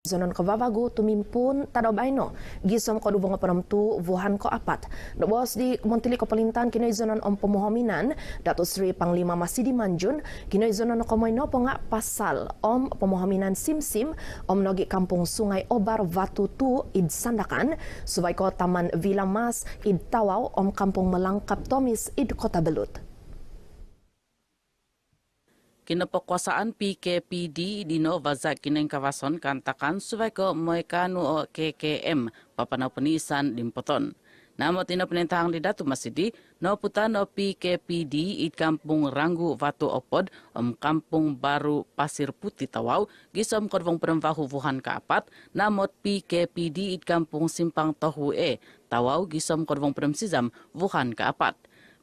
Zonon Kavavagu tumimpun tadabaino gisom ko dubong penamtu Wuhan ko apat. Dobos di Montili Kepelintan kinai zonon pemohominan Datuk Seri Panglima Masidi Manjun kinai zonon komoino ponga pasal pemohominan sim-sim nogi kampung Sungai Obar Vatu tu id Sandakan subai ko Taman Villa Mas id Tawau kampung Melangkap Tomis id Kota Belut. Kinapakuasaan PKPD di Novazak kineng kawasan kantakan subai ko moekanu KKM papanaw penisan limpoton. Namo tina penentang di Datu Masidi no putan o PKPD it kampung Ranggu Vatu Opod kampung baru Pasir Putih Tawau gisom korvong peremvahu Wuhan kaapat namot PKPD it kampung Simpang Tohu Tawau gisom korvong peremsizam Wuhan kaapat.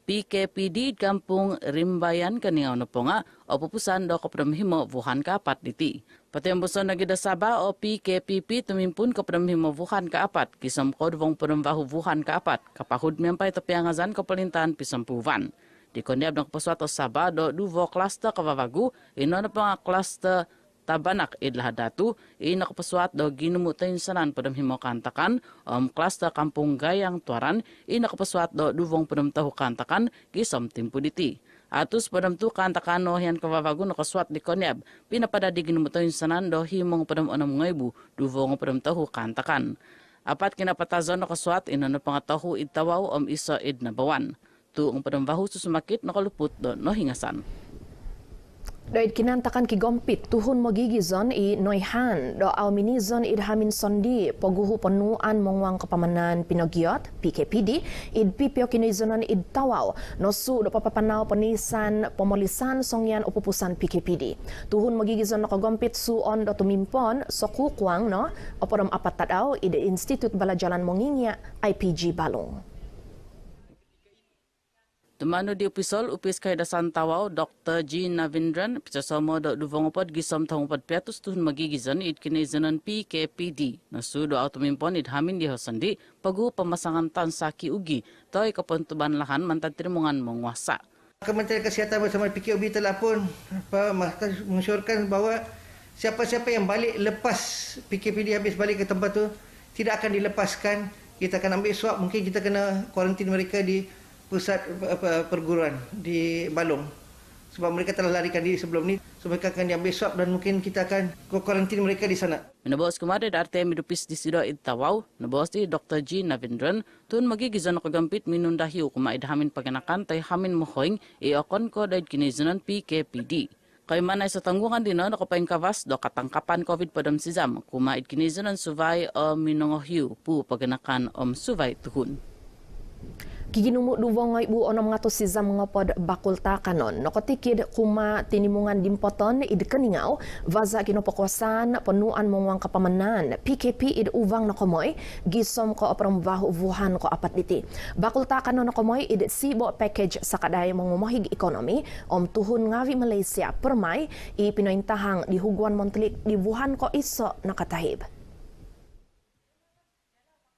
PKPD kampung Rimbayan kaniaw na po nga o pupusan do ko pramhimo Wuhan kaapat diti. Pati ang buson nagida Sabah o PKPP tumimpun ko pramhimo Wuhan kaapat kisam kodvong perembahu Wuhan kaapat kapahud miyempay tapiangazan ko palintan pisampuvan. Di kondiyab ng kapaswat o Sabah do duvo klasta kavavagu ino na po nga klasta Tabanak idlahadatu inakapaswat do ginumutain sanan padamhimo kantakan klasta kampung Gayang Tuaran inakapaswat do duvong padamtahu kantakan gisom timpu diti. Atus padamtu kantakan no hiyan kavavagu nakaswat di konyab pinapadadi ginumutain sanan do himong padamonam ngaybu duvong padamtahu kantakan. Apat kinapatazon nakaswat inano pangatahu idtawaw isa id nabawan. Tuong padambahu susumakit nakaluput do no hingasan. Doit kinantakan kigompit tuhun magigizon i noihan do alminizon idhamin sondi poguhu penuan mongwang kepamanan pinogiot PKPD id pipio kinizonan id tawaw nosu do papapanaw penisan pemolisan songyan upupusan PKPD. Tuhun magigizon no kagompit suon do tumimpon sokukwang no oporom apat tadaw id Institut Balajalan Monginya IPG Balong. Tumano di upisol upis kay dasan Tawau Dr. G. Navindran pisasomo do duvongopod gisom tangupod piatus tuhun magigizon id kinizonan PKPD. Nasudo automimpon id hamin di hosandi pagu pemasangan tansaki ugi toy kapuntuban lahan mantan tirimungan mengwasa. Kementerian Kesihatan bersama PKUB telah pun mengesyorkan bahawa siapa-siapa yang balik lepas PKPD habis balik ke tempat tu tidak akan dilepaskan. Kita akan ambil swab, mungkin kita kena kuarantin mereka di pusat perguruan di Balong sebab mereka telah larikan diri sebelum ni, so mereka akan diambil swab dan mungkin kita akan kuarantin mereka di sana. Menabos kemarin dari midupis di sido Tawau, nabos di Dr. G. Navindran tun magigizon ko gampit minundahiu kuma idhamin paganakan tay hamin mohoing iokon ko daid kinizonan PKPD. Kay manay sa tanggungan din no kapain kawas do katangkapan COVID padam sizam kuma id kinizonan suvay o minongohiu pu paganakan suvay tuhun. Kiginumu duvong ibu onom ngatus sizam ngopod bakulta kanon nokotikid kuma tinimungan dimpoton id keningau vaza kinopokosan penuan mongwang kapamanan PKP id uvang nokomoy gisom ko oprom vahu Wuhan ko apat diti bakulta kanon nokomoy id sibo package sakadai mengumohig ekonomi tuhun ngawi Malaysia permai i pinointahang di huguan Montlik di Wuhan ko iso nakatahib.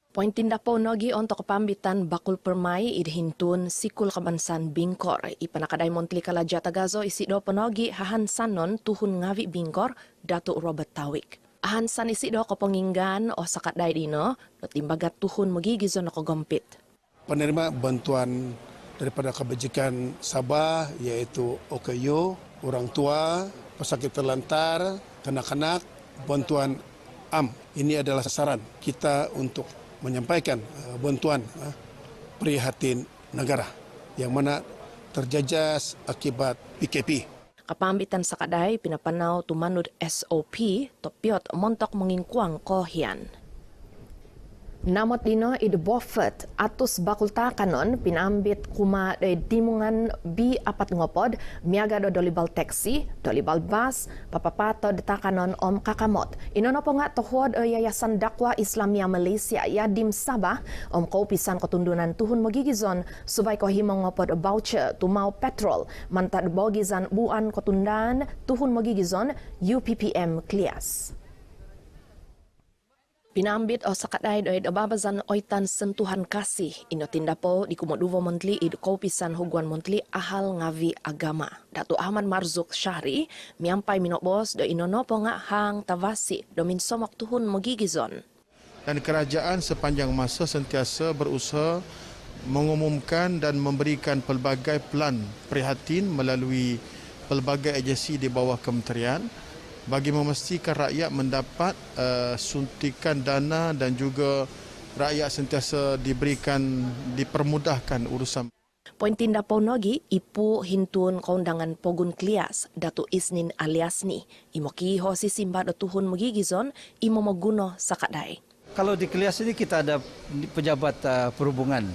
Poin tindapo nogi untuk pambitan bakul permai idhintun sikul kabansan Bingkor ipanakaday Montli Kalaja Tagazo isido ponogi hahansanon tuhun ngawi Bingkor Datuk Robert Tawik. Ahansan isido koponginggan o sakadai dino notimbagat tuhun magigizon ako gompit. Penerima bantuan daripada kebajikan Sabah yaitu OKU, orang tua, pesakit terlantar, kanak-kanak, bantuan AM. Ini adalah sasaran kita untuk menyampaikan bantuan prihatin negara yang mana terjajas akibat PKP. Kapambitan sakadai pinapanaw tumanud SOP topiot montok mengingkuang kohian. Namot dino id Buffett atus bakulta kanon pinambit kuma dimungan bi apat ngopod miaga do dolibal taxi, dolibal bus, papapato detakanon kakamot. Inono po nga tohod yayasan dakwa Islamia Malaysia yadim Sabah kaupisan ketundunan tuhun magigizon subay ko himong ngopod voucher tumau petrol mantad bogizan buan ketundan tuhun magigizon UPPM Klias. Pinambit o sakadai doy babazan oitan sentuhan kasih inotinda po di kumoduvo Montli id kaupisan huguan Montli ahal ngavi agama. Datu Ahmad Marzuk Syahri miampai minobos do inonopo nga hang tavasi do minsomok tuhun mogigizon. Dan kerajaan sepanjang masa sentiasa berusaha mengumumkan dan memberikan pelbagai pelan prihatin melalui pelbagai agensi di bawah kementerian bagi memastikan rakyat mendapat suntikan dana dan juga rakyat sentiasa dipermudahkan urusan. Poin tinda ponogi ipu hintun kaundangan Pogun Klias Datu Isnin Aliasni imoki hosi simba do tuhun mogigizon imo moguno sakadai. Kalau di Klias ini kita ada pejabat perhubungan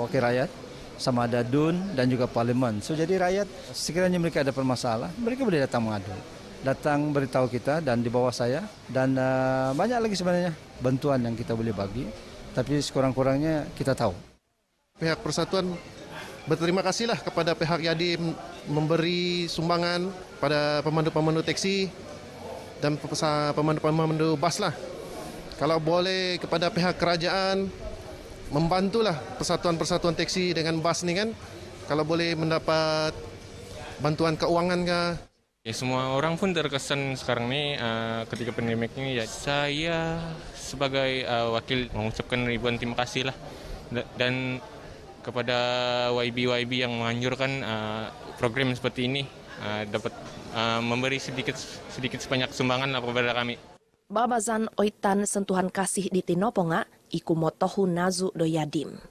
wakil rakyat sama ada DUN dan juga parlimen. So jadi rakyat sekiranya mereka ada permasalahan, mereka boleh datang mengadu. Datang beritahu kita dan di bawah saya dan banyak lagi sebenarnya bantuan yang kita boleh bagi, tapi sekurang-kurangnya kita tahu. Pihak Persatuan berterima kasihlah kepada pihak Yadim memberi sumbangan pada pemandu-pemandu teksi dan pemandu-pemandu bas lah. Kalau boleh kepada pihak kerajaan membantulah persatuan-persatuan teksi dengan bas ni kan, kalau boleh mendapat bantuan keuangan kah. Ya, semua orang pun terkesan sekarang ni ketika pandemik ini. Ya, saya sebagai wakil mengucapkan ribuan terima kasih lah dan kepada YB yang menganjurkan program seperti ini dapat memberi sedikit sebanyak sumbangan kepada kami. Babazan oitan sentuhan kasih di Tinoponga iku motohu nazu do Yadim.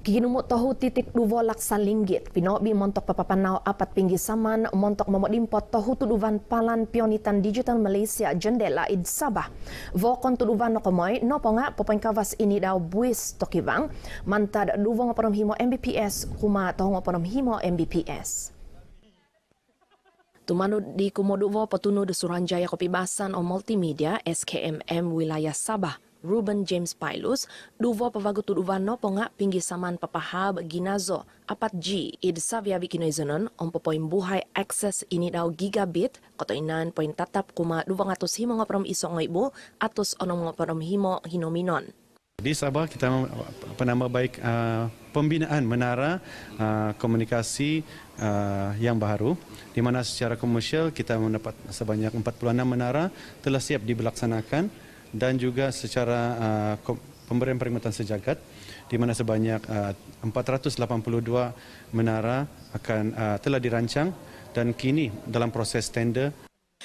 Kiginumut tohu titik duvo laksan linggit, pinobi montok papapanau apat pinggi saman, montok momodimpot tohu tuduvan palan pionitan digital Malaysia jendela id Sabah. Vokon tuduvan nokomoy, noponga popoin kawas ini daw buis tokibang, mantad duvo ngoponom himo MBPS, kuma tohu ngoponom himo MBPS. Tumanud di kumoduvo petunu de Suranjaya Kopibasan o Multimedia SKMM wilayah Sabah. Ruben James Pailus, duvo pavagu tuduvan no ponga pinggi saman papahab ginazo, apat G, id savyavi kinoizonon, poin buhay access ini daw gigabit, kotoinan poin tatap kuma 200 himo ngoprom iso ngoibu, atus onong ngoprom himo hinominon. Di Sabah kita penambah baik pembinaan menara komunikasi yang baru, di mana secara komersial kita mendapat sebanyak 46 menara telah siap dilaksanakan. Dan juga secara pemberian peringatan sejagat di mana sebanyak 482 menara telah dirancang dan kini dalam proses tender.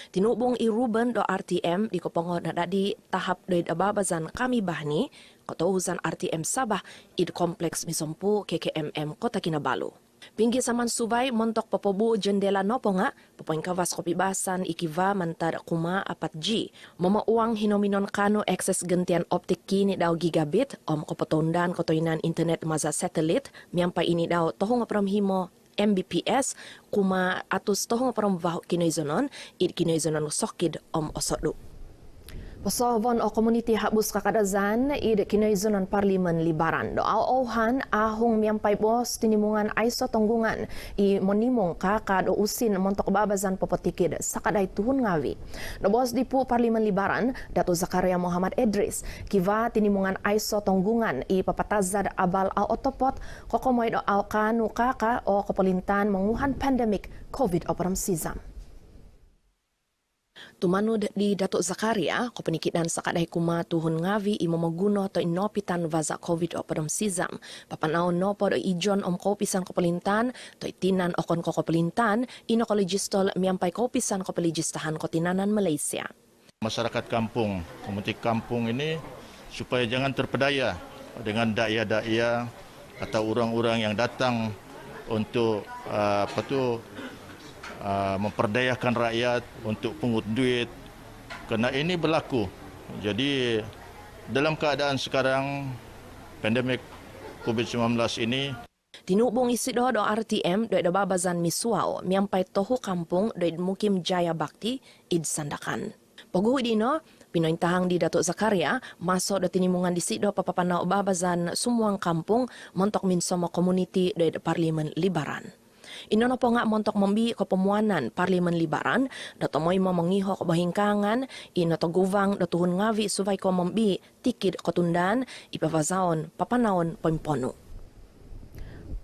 Tinubong i Ruben do RTM di kopongo na di tahap do babazan kami bahni kotousan RTM Sabah id kompleks misompu KKMM Kota Kinabalu. Pinggi saman subay montok papobu jendela noponga, popoin kawas Kopibasan ikiva mantar kuma 4G. Mama uang hinominon kano akses gentian optik kini daw gigabit, kopotondan kotoinan internet maza satelit, miampai ini daw tohong ngapram himo MBPS, kuma atus tohong ngapram vahok kinoizonon, id kinoizonon sokid osodu. Pasovon o community habus kakadazan id kinoizonon parlimen libaran do auhan ahong miampai bos tinimungan aiso tonggungan i monimong kakad o usin montok babazan popotikid sakadai tuhun ngawi. Do bos dipu parlimen libaran Dato Zakaria Muhammad Idris kiva tinimungan aiso tonggungan i papatazad abal au otopot kokomoy do au kanu kaka o kepelintan menguhan pandemik COVID operam sizam. Tumanud di Datuk Zakaria, kopenikidan sakadai kuma tuhun ngavi imo maguno to inopitan vaza COVID operam sizam. Papanao no podo ijon kopisan kopelintan, to itinan okon kopelintan, ino kolegistol miampai kopisan kopeligistahan kotinanan Malaysia. Masyarakat kampung, komuniti kampung ini supaya jangan terpedaya dengan daya-daya atau orang-orang yang datang untuk memperdayakan rakyat untuk pungut duit, kerana ini berlaku. Jadi dalam keadaan sekarang pandemik COVID-19 ini, tinubong isido do RTM do babazan miswao miampai tohu kampung do mukim Jaya Bakti id Sandakan. Pogu dino pinointahang di Datuk Zakaria masuk do tinimungan disido papapanao babazan sumuang kampung montok minsoma community do parlimen libaran. Ino na po nga montok mambi ko pemuanan Parlimen Libaran, dato mo'y mamangiho ko bahingkangan, ino to guvang datuhun ngavi suvay ko mambi tikid kotundan, ipavazaon, papanawon, pampono.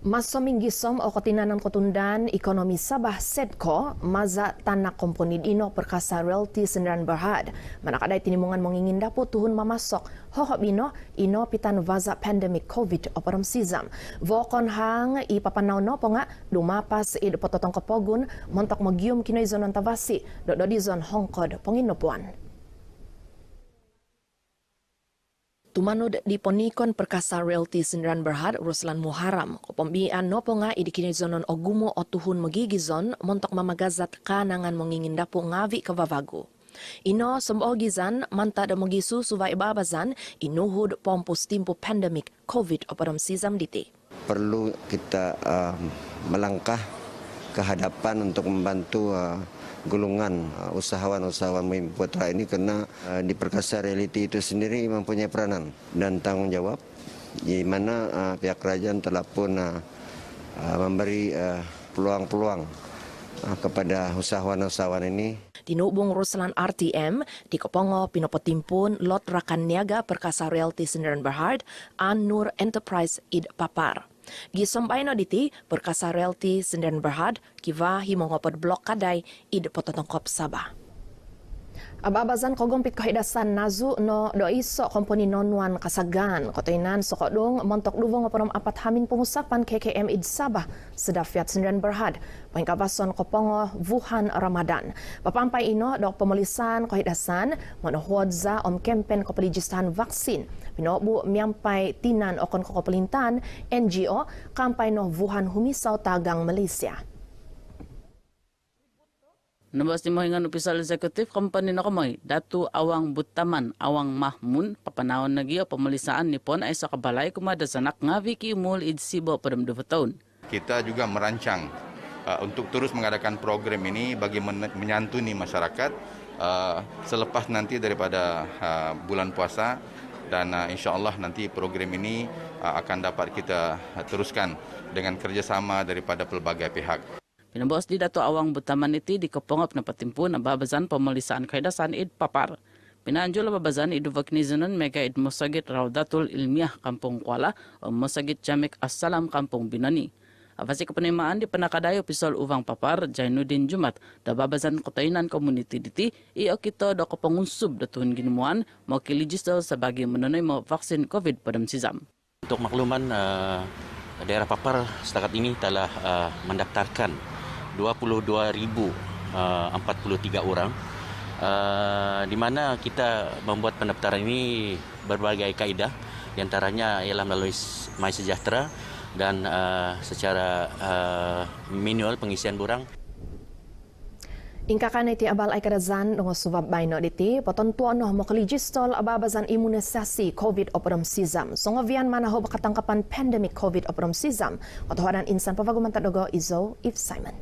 Mas sominggisom o katinanan kotundan ekonomi Sabah Sedco maza tanak komponi dino perkasa realty Sendirian Berhad. Manakaday tinimungan menginginda po tuhun mamasok hohok bino ino pitan vaza pandemic COVID operam sizam. Vokon hang ipapanaw no po nga lumapas pototong kapogun montok magium kinoy zonon tavasi do di zon Hongkod ponginopuan. Tumanod di ponikon perkasa realty Sendirian Berhad Ruslan Muharram. Kopombian no po nga idikinizonon o gumo o tuhun magigizon montok mamagazat kanangan menginginda po ngavi kavavago. Ino sembogizan manta da magisu suva ibabazan inuhud pompus timpo pandemic COVID operam sizam diti. Perlu kita melangkah ke hadapan untuk membantu golongan usahawan-usahawan Putra ini karena di perkasa reality itu sendiri mempunyai peranan dan tanggung jawab di mana pihak kerajaan telah pun memberi peluang-peluang kepada usahawan-usahawan ini. Tinubong Ruslan RTM, di Kopongo pinopotimpun lot rakan niaga perkasa realty Sendirian Berhad, An-Nur Enterprise id Papar. Gisombay no diti perkasa realty Sendirian Berhad kiva himongopod blok kaday id pototongkop Sabah. Ababazan kogompit kahidasan nazu no doiso komponi nonwan kasagan kotoinan sokodong montok duvong operom apat hamin pengusapan KKM id Sabah sedafiat Sendirian Berhad pangkabason Kopongo Wuhan Ramadan. Papampai ino dok pemelisan kahidasan monohuadza om kempen kopelijistahan vaksin pinobu miampai tinan okon kokopelintan NGO kampai no Wuhan humisau tagang Malaysia. Nabas ni Mohingan Opisal Eksekutif Kompani na Kamoy, Datu Awang Butaman, Awang Mahmun, papanahon na giyo pemelisaan nipon ay sa kabalay kumada sanak ngavi ki umul idsibo padam 2 tahun. Kita juga merancang untuk terus mengadakan program ini bagi menyantuni masyarakat selepas nanti daripada bulan puasa dan insya Allah nanti program ini akan dapat kita teruskan dengan kerjasama daripada pelbagai pihak. Pinabos di Dato Awang Butaman iti di Kopongop na patimpo na babazan pemelisaan kaidasan id Papar. Pinanjol babazan id vaknizanon mega id Mosagit Raudatul Ilmiah Kampung Kuala o Mosagit Jamek Assalam Kampung Binani. Avasi kapanimaan di Panakadayo Pisol Uvang Papar Jainuddin Jumat da babazan kotainan community diti iyo kito do kapangunsub datun ginuan mo kiligistol sa bagi menunay mo vaksin COVID padam sizam. Untuk makluman daerah Papar setakat ini telah mendaftarkan 22,043 orang di mana kita membuat pendaftaran ini berbagai kaedah di antaranya ialah melalui My Sejahtera dan secara manual pengisian borang. Ingkakan iti abal ay karazan ng subab bayno diti patontuan no mokaligistol ababazan imunisasi COVID operam sizam. So ngavian manahob katangkapan pandemic COVID operam sizam. Otohanan insan pavaguman tadogo Izo If Simon.